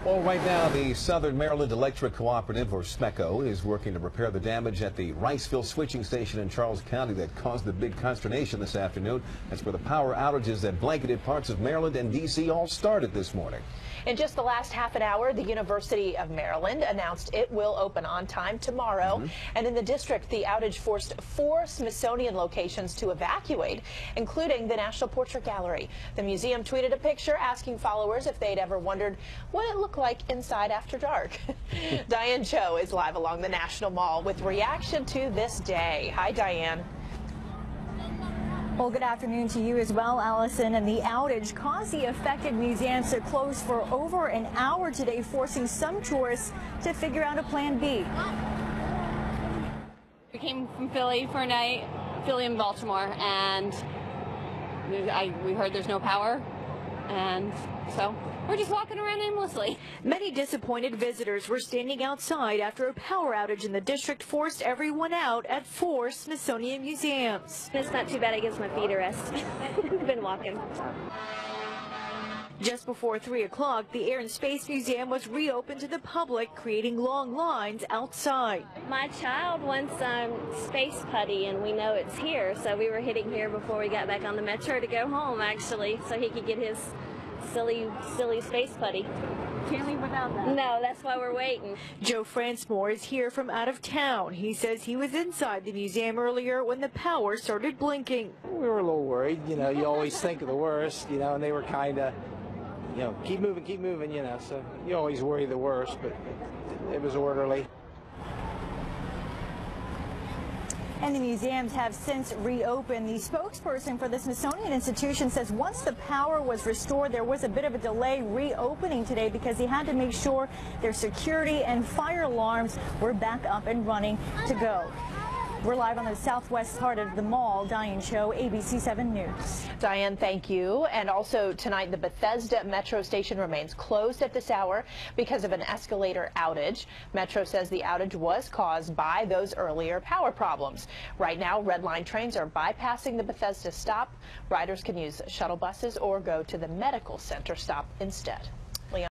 Well, right now, the Southern Maryland Electric Cooperative, or SMECO, is working to repair the damage at the Riceville switching station in Charles County that caused the big consternation this afternoon. That's where the power outages that blanketed parts of Maryland and D.C. all started this morning. In just the last half an hour, the University of Maryland announced it will open on time tomorrow. And in the district, the outage forced 4 Smithsonian locations to evacuate, including the National Portrait Gallery. The museum tweeted a picture asking followers if they'd ever wondered what it looked like inside after dark. Diane Cho is live along the National Mall with reaction to this day. Hi, Diane. Well, good afternoon to you as well, Allison. And the outage caused the affected museums to close for over an hour today, forcing some tourists to figure out a plan B. We came from Philly for a night, Philly and Baltimore, and we heard there's no power, and so we're just walking around aimlessly. Many disappointed visitors were standing outside after a power outage in the district forced everyone out at 4 Smithsonian museums. It's not too bad. It gives my feet a rest. I've been walking. Just before 3 o'clock, the Air and Space Museum was reopened to the public, creating long lines outside. My child wants space putty, and we know it's here, so we were hitting here before we got back on the metro to go home, actually, so he could get his silly space putty. Can't leave without that. No, that's why we're waiting. Joe Fransmore is here from out of town. He says he was inside the museum earlier when the power started blinking. We were a little worried, you always think of the worst, and they were kind of, keep moving, so you always worry the worst, but it was orderly. And the museums have since reopened. The spokesperson for the Smithsonian Institution says once the power was restored, there was a bit of a delay reopening today because he had to make sure their security and fire alarms were back up and running to go. We're live on the southwest part of the mall. Diane Cho, ABC 7 News. Diane, thank you. And also tonight, the Bethesda Metro station remains closed at this hour because of an escalator outage. Metro says the outage was caused by those earlier power problems. Right now, Red Line trains are bypassing the Bethesda stop. Riders can use shuttle buses or go to the medical center stop instead.